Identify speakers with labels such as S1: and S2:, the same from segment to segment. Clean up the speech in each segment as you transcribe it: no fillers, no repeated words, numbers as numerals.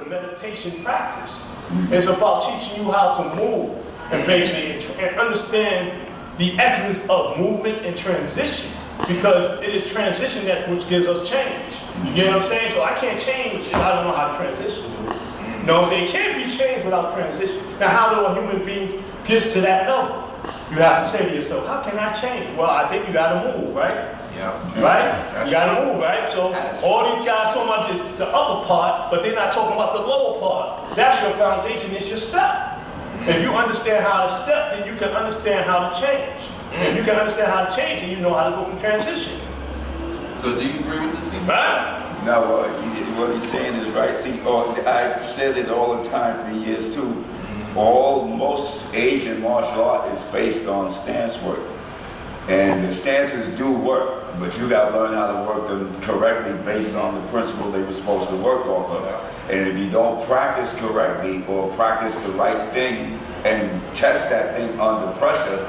S1: meditation practice. It's about teaching you how to move and basically and understand the essence of movement and transition, because it is transition that which gives us change. You get what I'm saying? So I can't change if I don't know how to transition. You know what I'm saying? It can't be changed without transition. Now, how do a human being gets to that level? You have to say to yourself, how can I change? Well, I think you got to move, right? Yeah. Right? You got to move, right? So all these guys talking about the upper part, but they're not talking about the lower part. That's your foundation, it's your step. If you understand how to step, then you can understand how to change. If you can understand how to change, then you know how to go from transition.
S2: So do you agree with this?
S1: Right?
S3: No, what he's saying is right. See, I've said it all the time for years too. Most Asian martial art is based on stance work. And the stances do work, but you got to learn how to work them correctly based on the principle they were supposed to work off of. And if you don't practice correctly or practice the right thing and test that thing under pressure,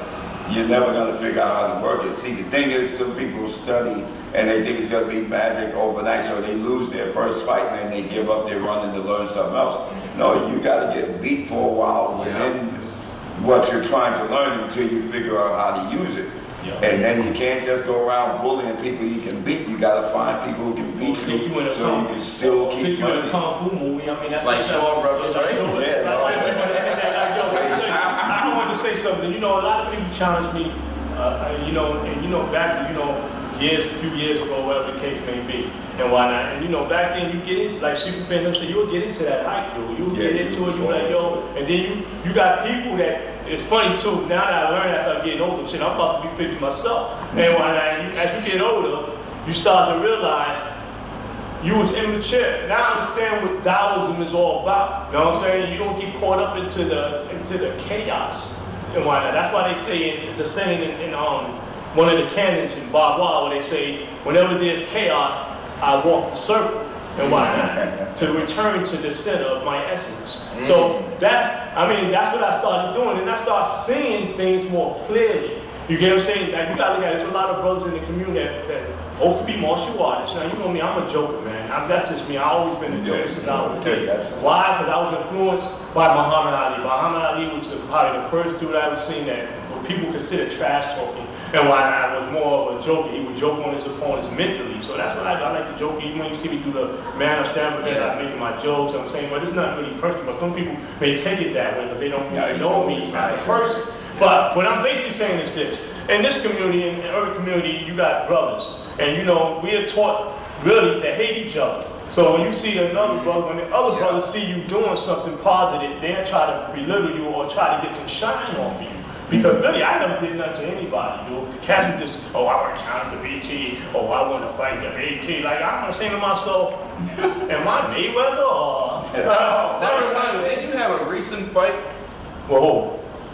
S3: you're never going to figure out how to work it. See, the thing is, some people study and they think it's going to be magic overnight, so they lose their first fight and then they give up their running to learn something else. No, you got to get beat for a while within what you're trying to learn until you figure out how to use it. And then you can't just go around bullying people you can beat. You got to find people who can beat you so you can still keep learning.
S1: A Kung Fu movie. I mean, that's
S2: like Shaw Brothers, right?
S1: I want to say something. You know, a lot of people challenge me. Back, a few years ago, whatever the case may be, and whatnot. And back then you get into like Sifu been him, so you'll get into that hype, dude. You'll get into it. You're like, yo, and then you got people that. It's funny too, now that I learned as I start getting older, shit, I'm about to be 50 myself. And as you get older, you start to realize you was immature. Now I understand what Taoism is all about. You know what I'm saying? You don't get caught up into the chaos and whatnot. That's why they say it's a saying in one of the canons in Bagua where they say, whenever there's chaos, I walk the circle. And whatnot, to return to the center of my essence. So that's what I started doing, and I started seeing things more clearly. You get what I'm saying? Like, you gotta look at it. There's a lot of brothers in the community that supposed to be martial artists. Now, you know me, I'm a joker, man. That's just me. I've always been a joker since I was a kid. Why? Because I was influenced by Muhammad Ali. Muhammad Ali was probably the first dude I ever seen that what people consider trash talking. And why I was more of a joker. He would joke on his opponents mentally. So that's what I like to joke. Even when you see me do the man of stand because I'm making my jokes, I'm saying, but it's not really personal. But some people may take it that way, but they don't really know me as a person. But what I'm basically saying is this. In this community, in every community, you got brothers. And we are taught really to hate each other. So when you see another brother, when the other brothers see you doing something positive, they'll try to belittle you or try to get some shine off of you. Because really, I never did nothing to anybody, dude. The cats would just, I want to count the BT, I want to fight the BT. Like, I'm going to say to myself, am I Mayweather or...
S2: That reminds me, didn't you have a recent fight?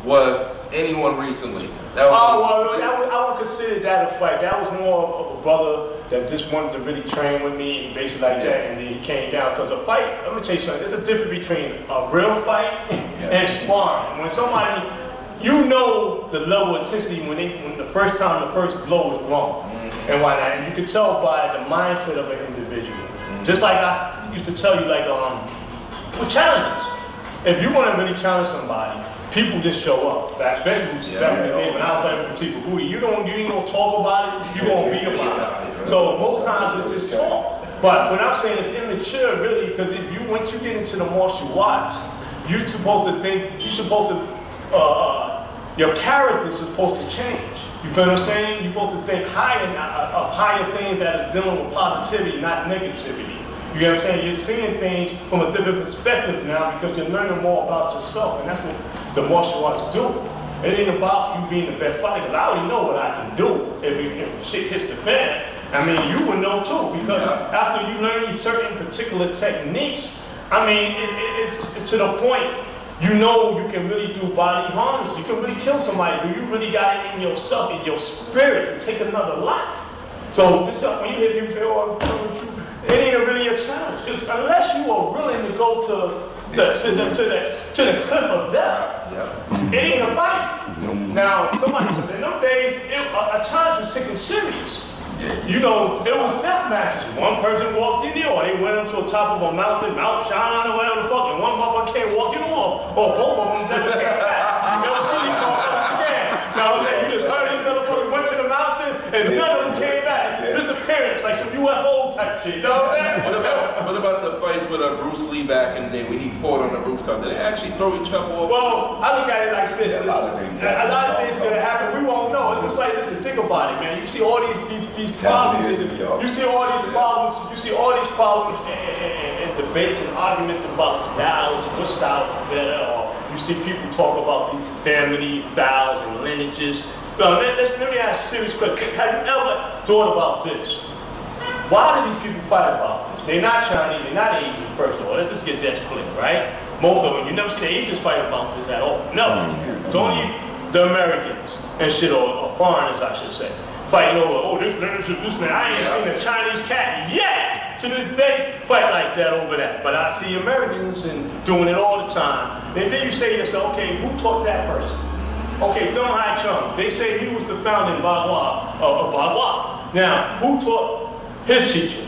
S2: With anyone recently?
S1: I would consider that a fight. That was more of a brother that just wanted to really train with me and basically like that, and then he came down. Because a fight, let me tell you something, there's a difference between a real fight and sparring. When somebody... You know the level of intensity when the first time the first blow is thrown and whatnot, and you can tell by the mindset of an individual. Just like I used to tell you, like with challenges. If you want to really challenge somebody, people just show up. Especially back in the day when I was playing for Sifu, you ain't gonna talk about it, you won't be about it. So most times it's just talk. But what I'm saying is immature, really, because once you get into the martial arts, you're supposed to think, your character is supposed to change. You feel what I'm saying? You're supposed to think higher things that is dealing with positivity, not negativity. You get what I'm saying? You're seeing things from a different perspective now because you're learning more about yourself, and that's what the martial arts do. It ain't about you being the best fighter, because I already know what I can do if shit hits the fan. I mean, you would know too, because after you learn these certain particular techniques, I mean, it's to the point. You know you can really do body harm. You can really kill somebody. You really got it in yourself, in your spirit, to take another life. So when you hear people say, "Oh, I'm telling you," it ain't really a challenge. Because unless you are willing to go to the cliff of death, it ain't a fight. Now, in them days, a challenge was taken serious. You know, it was death matches. One person walked in there, or they went up to the top of a mountain, Mount Shine, or whatever the fuck, and one motherfucker came walking off, or both of them never came back. You never see these motherfuckers again. Now, I'm saying, you just heard these motherfuckers went to the mountain, and none of them came back. Disappearance, like some UFO type shit. You know what I'm saying?
S2: What about the fights with Bruce Lee back in the day where he fought on the rooftop? Did they actually throw each other off?
S1: Well, I look at it like this.
S3: Yeah,
S1: a lot of things gonna happen. We won't know. It's just like, listen, think about it, man. You see all these problems. You see all these problems. You see all these problems and debates and arguments about styles and what styles are better. Or you see people talk about these family styles and lineages. Now, let me ask a serious question. Have you ever thought about this? Why do these people fight about this? They're not Chinese, they're not Asian, first of all. Let's just get that clear, right? Most of them, you never see the Asians fight about this at all. No. It's only the Americans and shit, or foreigners, I should say, fighting over, oh, this lineage is this man. I ain't seen a Chinese cat yet to this day fight like that over that. But I see Americans and doing it all the time. And then you say to yourself, okay, who taught that person? Okay, Deng Hai Chung, they say he was the founding Bagua of Bagua. Now, who taught his teaching?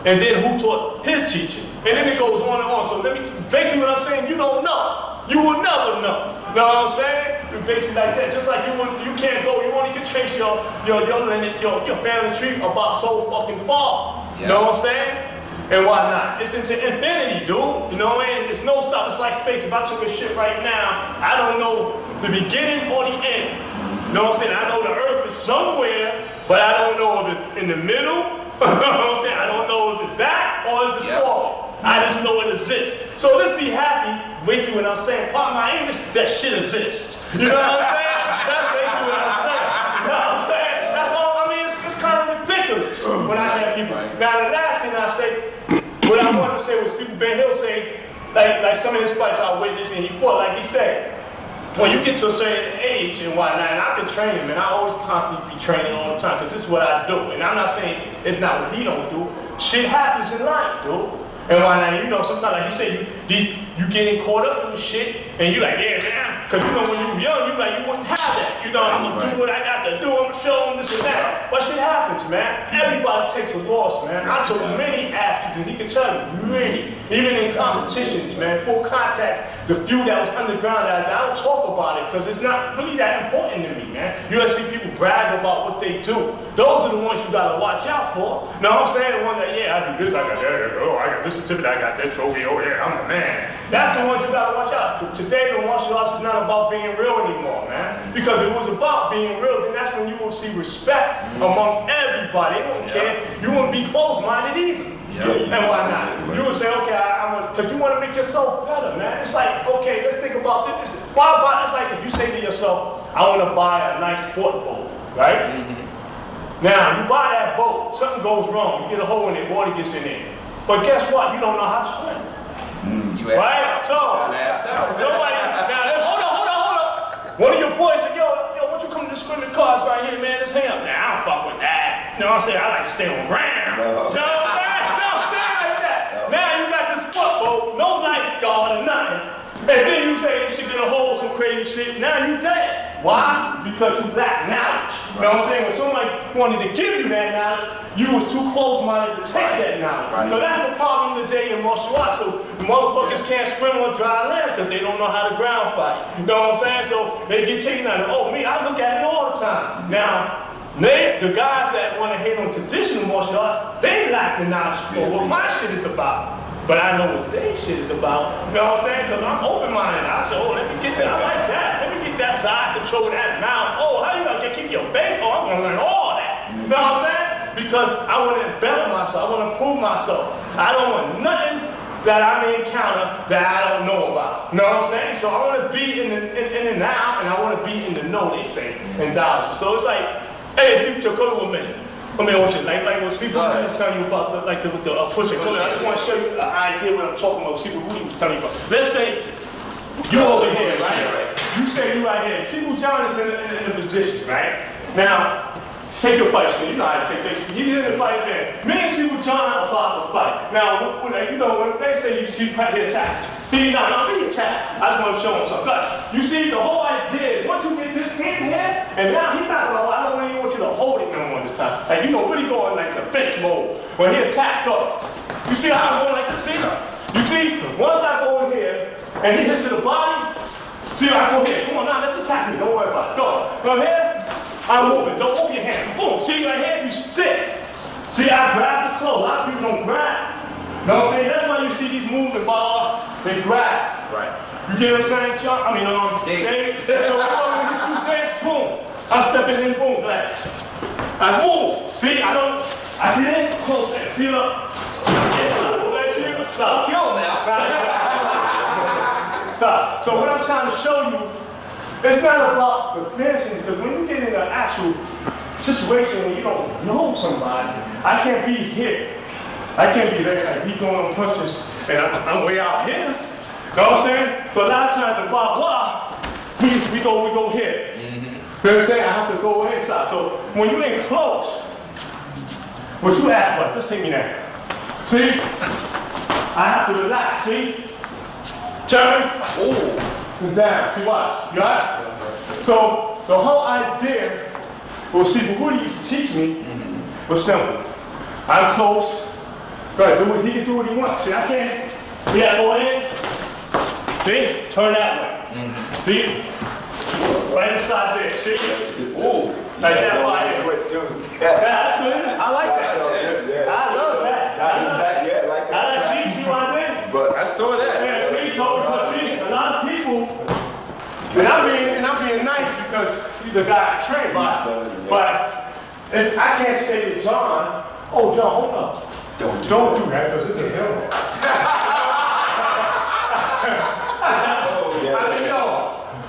S1: And then who taught his teaching? And then it goes on and on. So basically what I'm saying, you don't know. You will never know. Know what I'm saying? You're basically like that. Just like you can't go, you only can trace your lineage, your family tree about so fucking far. Yeah. Know what I'm saying? And why not? It's into infinity, dude. You know what I mean? It's no stop. It's like space. If I took a shit right now, I don't know the beginning or the end. You know what I'm saying? I know the earth is somewhere, but I don't know if it's in the middle. You know what I'm saying? I don't know if it's back or is it forward. I just know it exists. So let's be happy. Basically what I'm saying, part of my English, that shit exists. You know what I'm saying? That's basically what I'm saying. You know what I'm saying? That's all. I mean, it's kind of ridiculous when I hear people. Now the last thing I say, what I want to say was Sifu Ben Hill say, like some of his fights I witnessed and he fought, like he said, when you get to a certain age and whatnot, and I've been training, man, I always constantly be training all the time, because this is what I do. And I'm not saying it's not what he don't do. Shit happens in life, dude. And whatnot, you know, sometimes, like he said, you getting caught up in shit, and you like, yeah, man, because you know, when you were young, you like, you wouldn't have that. You know, I'm going to do what I got to do, I'm going to show them this and that. But shit happens, man. Everybody takes a loss, man. I took many ass kicks, he can tell you, many. Even in competitions, man, full contact, the few that was underground, I don't talk about it, because it's not really that important to me, man. You gotta see people brag about what they do. Those are the ones you gotta watch out for. Know what I'm saying? The ones that, yeah, I do this, I got that, oh, I got this certificate, I got that trophy, oh yeah, I'm the man. That's the ones you gotta watch out. Today, the martial arts is not about being real anymore, man. Because if it was about being real, then that's when you will see respect among everybody. They wouldn't care. You wouldn't be close-minded either. And why not? You would say, okay, because you want to make yourself better, man. It's like, okay, let's think about this. Why about, it's like if you say to yourself, I want to buy a nice sport boat, right? Now, you buy that boat, something goes wrong, you get a hole in it, water gets in there. But guess what? You don't know how to swim. Right? So, somebody, now, hold on. One of your boys said, yo, why don't you come to the swimming cars right here, man? It's him. Now, I don't fuck with that. You know what I'm saying? I like to stay on ground. So, now you got this footboat, no lifeguard or nothing. And then you say you should get a hold of some crazy shit. Now you dead. Why? Because you lack knowledge. You know what I'm saying? When somebody wanted to give you that knowledge, you was too close-minded to take that knowledge. So that's the problem today in martial arts. So the motherfuckers can't swim on dry land because they don't know how to ground fight. You know what I'm saying? So they get taken out of, oh, me, I look at it all the time. Now, the guys that want to hate on traditional martial arts, they lack the knowledge for what my shit is about. But I know what their shit is about. You know what I'm saying? Because I'm open-minded. I say, oh, let me get that. I like that. Let me get that side control, that mount. Oh, how you going to keep your base? Oh, I'm going to learn all that. You know what I'm saying? Because I want to better myself. I want to improve myself. I don't want nothing that I may encounter that I don't know about. You know what I'm saying? So I want to be in the now, and I want to be in the know, they say, in dollars. So it's like, hey, Sifu, come for a minute. I mean, like what Sifu was telling you about, the pushing. I just want to show you an idea what I'm talking about. Sifu Rudy was telling you about. Let's say you over here, right? You say you right here. Sifu John is in a position, right? Now, take your fight, you know how to take it. You did the fight there. Me and Sifu John are about to fight. Now, you know, when they say you right here attack. See, now, I'm going to attack. I just want to show him something. You see, the whole idea is once you get this hand here, and now he's not going to, I don't want you you to hold it no more this time. Like, you know, really going like the fence mode. When he attacks, go. You see how I'm going like this, see? You see, once I go in here, and he hits to the body, see how I go here. Come on, now, let's attack me. Don't worry about it. Go here. I'm moving. Don't move your hand. Boom. See, right here, you stick. See, I grab the clothes. A lot of people don't grab. You know what I'm saying? That's why you see these moves involved. They grab.
S2: Right.
S1: You get what I'm saying, John? I mean, Dave. So when this shoe says, boom, I'm stepping in, boom, glass. I move. See, I get in, close it. See, look. Stop.
S2: Kill him now.
S1: Stop. So what I'm trying to show you, it's not about the fencing, because when you get in an actual situation where you don't know somebody, I can't be here. I can't be there, like, he going on punches, and I'm way out here. You know what I'm saying? So a lot of times in blah, blah, we go here. You know what I'm saying? I have to go inside. So when you're in close, what you ask for, just take me there. See? I have to relax, see? Turn. And down. See, watch. You got it? So the whole idea, well, see, what Rudy used to teach me was simple. I'm close. Right, he can do what he wants. See, I can't. Yeah, go ahead. See? Turn that way. See? Right inside there. See? Ooh. Like that right there. Yeah, that's good. I like that. I love that. See what I did?
S2: But I saw that.
S1: Yeah, see, a lot of people, and I'm being nice because he's a guy I train by. But I can't say to John, oh, John, hold up. Don't do that because it's a hill.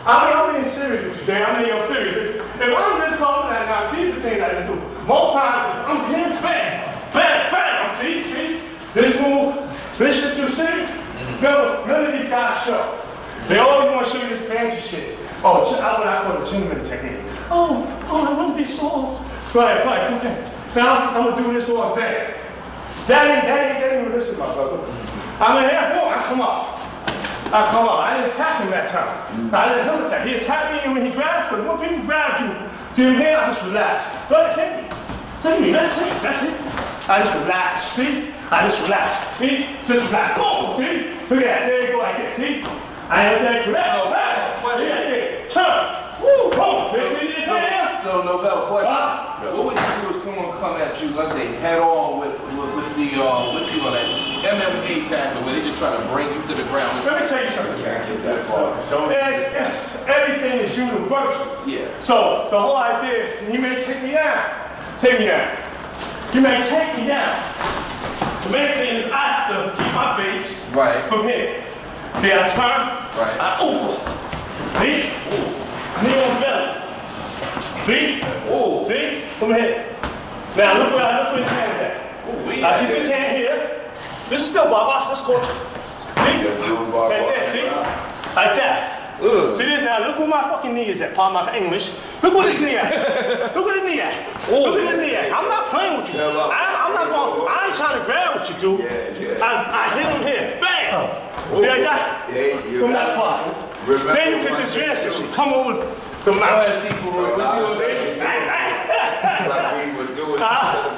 S1: I'm being serious with you, Dan. I'm serious. If I'm this close, now these are the things I do. Most times, I'm here, bam, bam, bam. See? This move, this shit you see? None of these guys show. They always want to show you this fancy shit. Oh, what I call the gentleman technique. Oh, I want to be soft. Go ahead, come on. Now, I'm going to do this all day. That ain't realistic, my brother. I'm in here, boom, I come up. I didn't attack him that time. I didn't him attack. He attacked me, and when he grabs, but when people grab you, to him here, I just relax. Go ahead, take me. That's it. I just relax, see? I just relax, see? Just relax, boom, see? Look at that, there you go, like this, see? I ain't that relax. Yeah, turn. Woo, boom, see this here?
S2: So, Novell, question. What would you do if someone come at you, let's say, head on with the MMA tackle, where they just try to bring you to the ground?
S1: Let me tell you something. Everything is universal.
S2: Yeah.
S1: So the whole idea, he may take me down. You may take me down. The main thing is I have to keep my face from here. See, I turn.
S2: Right.
S1: I see? Knee on belly. See? See? From here. Now look where his hand's at. I keep his hand here. This is still Baba. Let's go. See? Like that, see? Like that. See this now? Look where my fucking knee is at. Pardon my English. Look where this knee at. Look where the knee at. Look where the knee at. I'm not playing with you. I'm not going. I ain't trying to grab with you, dude. I hit him here. Bam. See like that? From that part. Then you get this dress. Come over the mountain.
S2: Sifu, what you gonna say?
S3: Like we would do it, to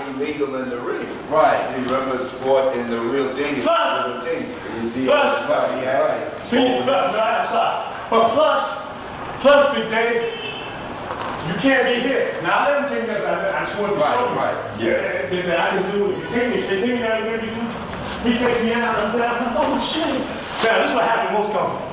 S3: be legal in the ring.
S2: Right.
S3: See, remember, sport and the real thing is the thing. You see,
S1: plus, Big Dave, you can't be here. Now, I didn't take that. I just want to show you.
S3: Yeah.
S1: That I can do it. You take me down, maybe he takes me out. I'm down. Oh, shit. Now, this is what happened most comfortable.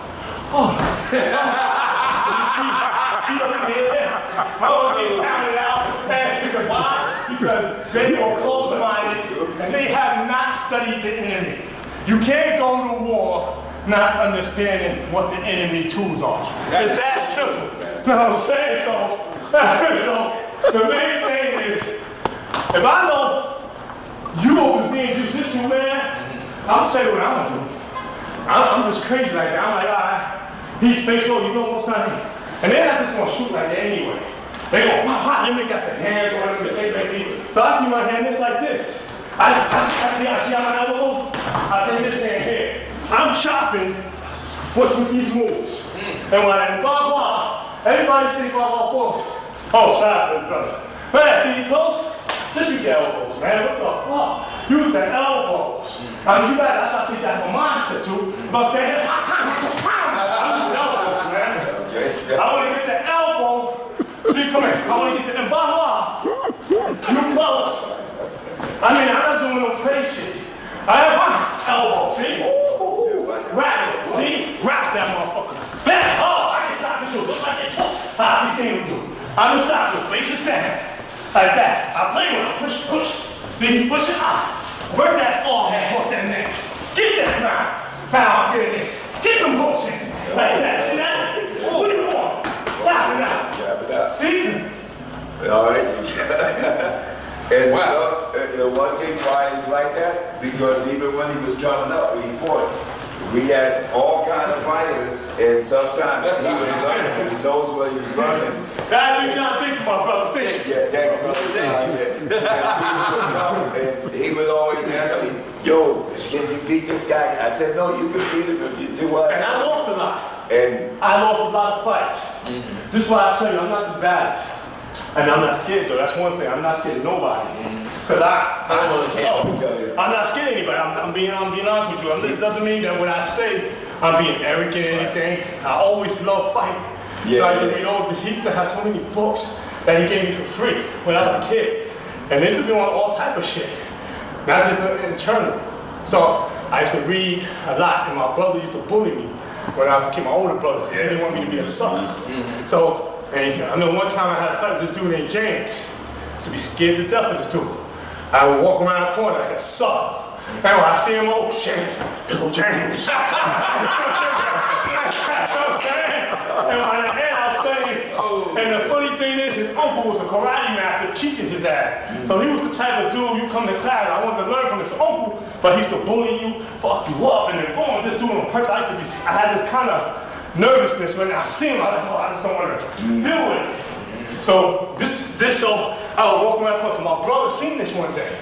S1: Because they are closed-minded and they have not studied the enemy. You can't go to war not understanding what the enemy tools are. It's that simple. So I'm saying so the main thing is, if I know you over there in jiu-jitsu, man, I'll tell you what I'm gonna do. I'm just crazy like that. I'm like, all right, he thinks so, you know most time. And they're not just gonna shoot like that anyway. They go, wow, they got the hands on them. So I keep my hand just like this. I think this hand here. I'm chopping with these moves. And when I blah blah, everybody say blah blah blah. Oh, sorry, brother. Man, see you close? Just use the elbows, man. What the fuck? Use the elbows. I mean, you got, that's why I say that's a mindset too. But then, I use the elbows, man. I want to get the elbow. See, come here. I want to get the, and blah, blah. You close. I mean, I'm not doing no crazy shit. I have my elbow, see? Wrap it, see? Wrap that motherfucker. Bam! Oh, I can stop it too. Look like that. Ah, you seen him do. I'm gonna stop it. Face is down. Like that. I play with it. Push. Then you push it out. Work that forehead, hook that neck. Get that round. Now, get it in. Get them hooks in. Like that. See that? What do you want? Stop it out.
S3: Jab it out.
S1: See?
S3: All right. And the one thing why he's like that, because even when he was coming up, he fought. We had all kind of fighters, and sometimes he was learning. He knows what he was learning.
S1: That's what y'all think, my brother. Think.
S3: Yeah, that and he would always ask me, "Yo, can you beat this guy?" I said, "No, you can beat him if you do what."
S1: And I lost a lot.
S3: And
S1: I lost a lot of fights. This is why I tell you, I'm not the baddest. And I'm not scared though, that's one thing. I'm not scared of nobody. Cause I'm not scared of anybody. I'm being honest with you. It doesn't mean that when I say I'm being arrogant or anything. I always love fighting.
S3: Yeah,
S1: so I said, you know, he used to have so many books that he gave me for free when I was a kid. And they took me on all type of shit. Not just internal. So I used to read a lot, and my brother used to bully me when I was a kid, my older brother, because he didn't want me to be a sucker. So, and I know one time I had a fight with this dude named James. I used to be scared to death of this dude. I would walk around the corner like a sucker. And when I see him, oh, James, little James. You know what I'm saying? And when I was studying, and the funny thing is, his uncle was a karate master teaching his ass. So he was the type of dude, you come to class, I wanted to learn from his uncle, but he used to bully you, fuck you up, and then boom, just doing on purpose. I had this kind of nervousness when I see him. I was like, oh, I just don't want to deal with it. So so I was walking around the corner. My brother seen this one day.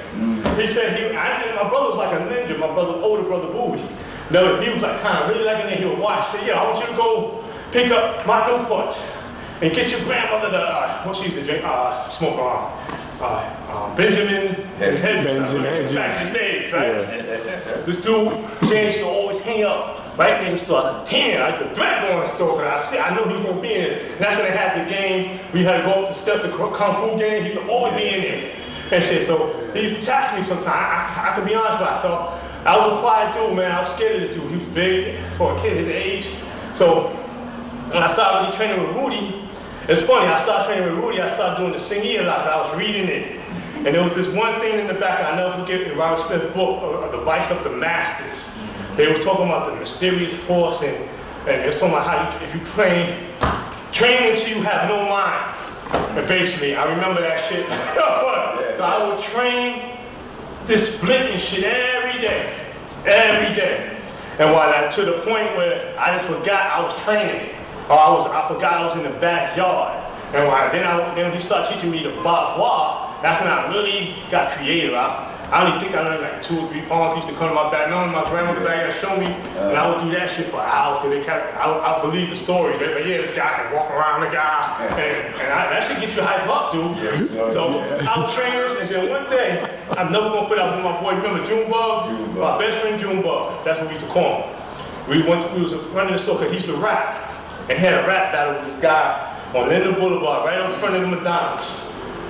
S1: He said, my brother was like a ninja. My older brother, Rudy. No, he was like kind of really like a ninja. He would watch. Say, yeah, I want you to go pick up my Newports and get your grandmother the what she used to drink, smoke Benjamin and Hedges. Back in the days, right? Yeah. This dude, James, used to always hang up right near the store. I was like, damn, I used to threat going to the store, but I knew he was going to be in it. And that's when they had the game. We had to go up the steps, the Kung Fu game. He used to always be in there. And shit, so he used to tax me sometimes. I can be honest about it. So I was a quiet dude, man. I was scared of this dude. He was big for a kid his age. So when I started really training with Rudy, it's funny, I started training with Rudy, I started doing the singing a lot, I was reading it. And there was this one thing in the back, I'll never forget, the Robert Smith book, The Vice of the Masters. They were talking about the mysterious force, and they was talking about how if you train until you have no mind. And basically, I remember that shit. So I would train this split and shit every day. And while to the point where I just forgot I was training. Or I forgot I was in the backyard. And then he started teaching me the bas. That's when I really got creative. I only think I learned like 2 or 3 poems. He used to come to my back. None of my grandmother back there show me. And I would do that shit for hours. Because I believe the stories. They're like, yeah, this guy can walk around the guy. And that should get you hyped up, dude. So I was training, and then one day, I'm never going to forget, I was with my boy, remember Junebug? My best friend Junebug. That's what we used to call him. We was in front of the store because he used to rap. And had a rap battle with this guy on Linden Boulevard, right in front of the McDonald's.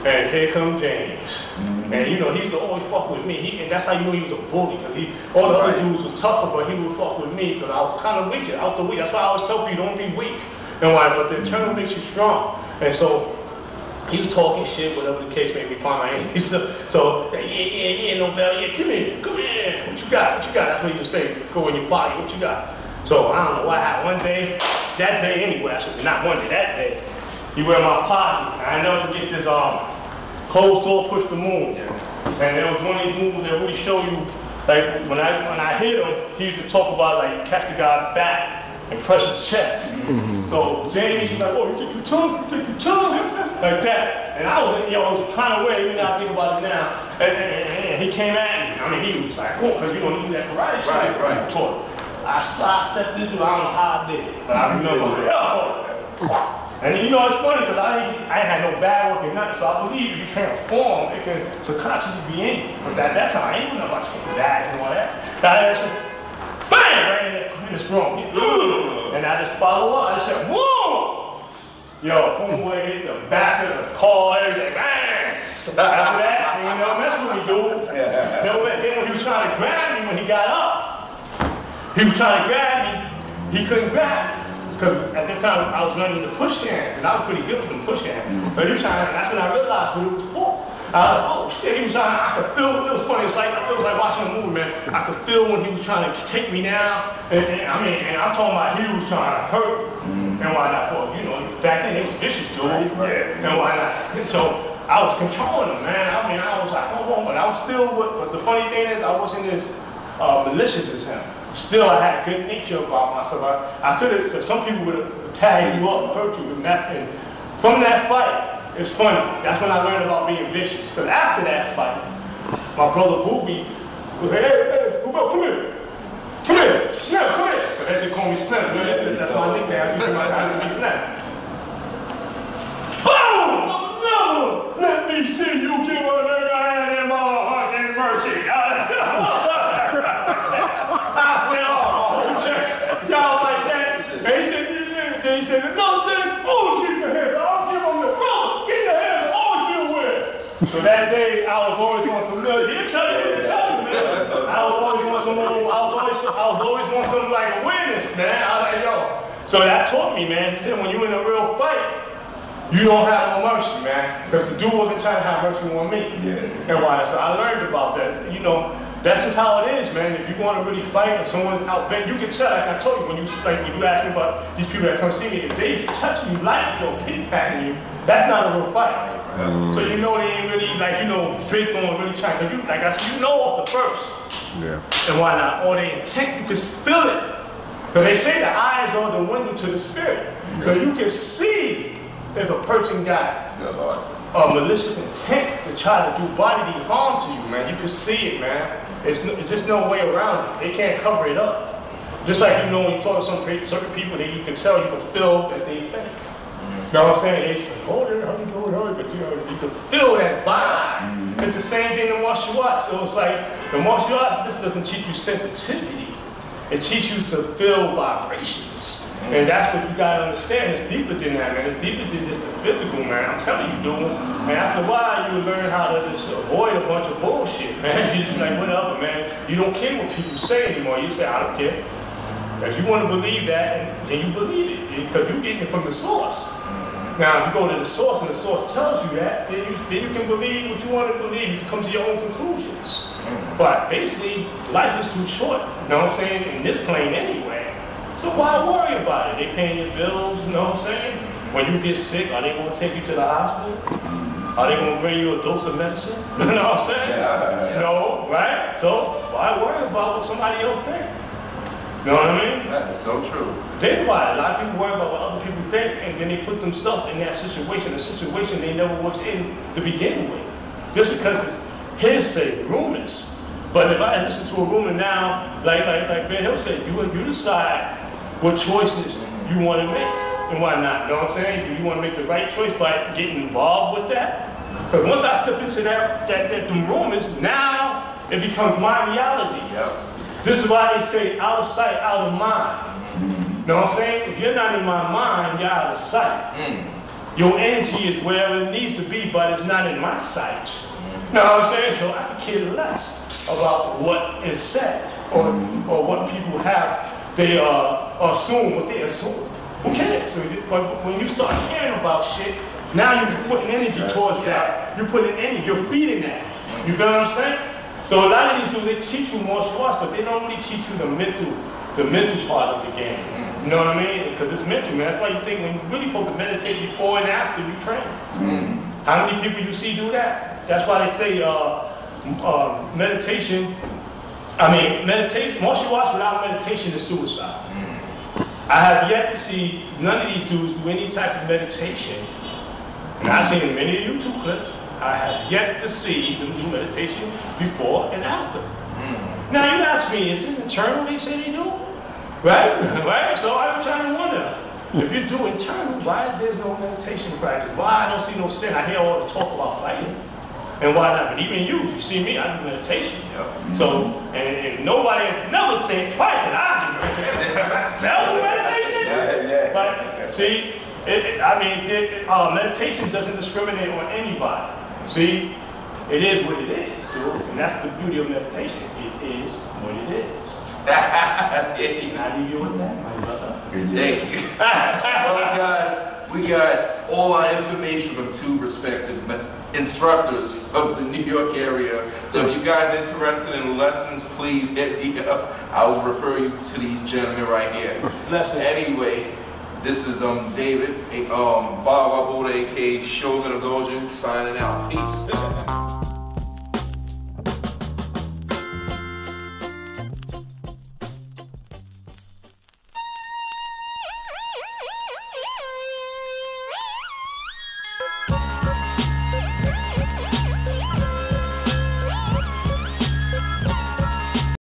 S1: And here comes James. And you know, he used to always fuck with me. And that's how you know he was a bully. Because all the other dudes was tougher, but he would fuck with me because I was kind of weak. I was the weak. That's why I always tell people, don't be weak. And why? But the internal makes you strong. And so he was talking shit, whatever the case may be. So yeah, Novell, yeah, come here. What you got? That's what he would say. Go in your body. What you got? So I don't know what happened. One day, that day anyway, actually, not one day, that day, he wear my pocket. I never forget this closed door, push the moon. And there was one of these moves that really show you, like when I hit him, he used to talk about like catch the guy back and press his chest. So James was like, oh, you take your tongue, like that. And I was, it was kind of weird, even I think about it now. And he came at me. I mean, he was like, oh, because you don't need that karate shit. Right. Taught him. I stepped into it, I don't know how I did it, but I remember, And you know, it's funny because I ain't had no bad work or nothing, so I believe if you train a form, it can subconsciously be in you. But at that time, I ain't know about training bags and all that. I just said, bang, right in this room. And I just follow up. I just said, whoa! Yo, homeboy hit the back of the car, everything, bang! After that, you know, mess with me, dude. Then when he was trying to grab me, when he got up, he was trying to grab me, he couldn't grab me. Because at that time, I was learning the push hands, and I was pretty good with them push hands. But he was trying to, that's when I realized what it was for. I was like, oh shit, he was trying to, I could feel, it was funny, it was like watching a movie, man. I could feel when he was trying to take me down, and I'm talking about he was trying to hurt me, and why not for, you know, back then they was vicious, dude, and why not? And so I was controlling him, man. I was like, oh, but I was still, but the funny thing is, I wasn't as malicious as him. Still, I had a good nature about myself. I could have, so some people would have tagged you up and hurt you, and from that fight, it's funny. That's when I learned about being vicious. Because after that fight, my brother Booby was like, hey, come here. Come here. Snap, come here. But they call me Snap. That's my nickname. I used my time to be Snap. Boom! Never let me see you give a nigga in my heart and mercy. I said, oh, my whole chest. Y'all like that? And he said, another thing, always keep your hands. I don't give him the brother. Get your hands, always deal with it. So that day, I was always on some little, man. I was always on some like awareness, man. I was like, yo. So that taught me, man. He said, when you're in a real fight, you don't have no mercy, man. Because the dude wasn't trying to have mercy on me. And why? So I learned about that. You know, that's just how it is, man. If you want to really fight and someone's out there, you can tell, like I told you, when you ask me about these people that come see me, if they touch you light, you know, pity-patting you, that's not a real fight. So you know they ain't really, like, you know, big on really trying, because you, like I said, you know off the first. And why not? Or they intent, you can feel it. Because they say the eyes are the window to the spirit. So you can see if a person got a malicious intent to try to do bodily harm to you, man. You can see it, man. It's just no way around it. They can't cover it up. Just like, you know, when you talk to certain people, that you can tell, you can feel that they fake. You know what I'm saying? They say, oh, they're but you know, you can feel that vibe. It's the same thing in martial arts. So it's like, the martial arts just doesn't teach you sensitivity. It teaches you to feel vibrations. And that's what you gotta understand. It's deeper than that, man. It's deeper than just the physical, man. I'm telling you, dude. And after a while, you learn how to just avoid a bunch of bullshit, man. You just be like, whatever, man. You don't care what people say anymore. You say, I don't care. If you want to believe that, then you believe it, because you're getting it from the source. Now, if you go to the source and the source tells you that, then you can believe what you want to believe. You can come to your own conclusions. But basically, life is too short. You know what I'm saying? In this plane anyway. So why worry about it? They paying your bills, you know what I'm saying? When you get sick, are they going to take you to the hospital? Are they going to bring you a dose of medicine? You know what I'm saying? No, right? So why worry about what somebody else thinks? You know what I mean?
S2: That is so true.
S1: Think about it. A lot of people worry about what other people think, and then they put themselves in that situation, a situation they never was in to begin with. Just because it's hearsay, rumors. But if I listen to a rumor now, like Ben Hill said, you decide what choices you want to make and why not. You know what I'm saying? Do you want to make the right choice by getting involved with that? Because once I step into them rumors, now it becomes my reality. This is why they say out of sight, out of mind. You know what I'm saying? If you're not in my mind, you're out of sight. Your energy is wherever it needs to be, but it's not in my sight. You know what I'm saying? So I can care less about what is said or what people have. They assume what they assume. Who cares? So, but when you start caring about shit, now you're putting energy towards that. You're putting energy, you're feeding that. You feel what I'm saying? So a lot of these dudes, they teach you martial arts, but they don't really teach you the mental part of the game. You know what I mean? Because it's mental, man. That's why you think when you're really supposed to meditate before and after you train. How many people you see do that? That's why they say meditation. Martial arts without meditation is suicide. I have yet to see none of these dudes do any type of meditation. And I've seen many YouTube clips. I have yet to see them do meditation before and after. Now you ask me, is it internal they say they do? Right? Right? So I'm trying to wonder, If you do internal, why is there no meditation practice? Why I don't see no stand? I hear all the talk about fighting. And why not? But even you see me, I do meditation.
S2: Yep.
S1: So, and nobody never think twice that I do meditation. That was meditation?
S3: Yeah.
S1: But see, meditation doesn't discriminate on anybody. See, it is what it is, dude. And that's the beauty of meditation. It is what it is. I leave you with that, my brother.
S2: Thank you. Well, guys, we got all our information from two respective instructors of the New York area. So if you guys are interested in lessons, please hit me up. I will refer you to these gentlemen right here.
S1: Lessons.
S2: Anyway, this is David, Bob Abude, aka Shows in a Goju, signing out. Peace.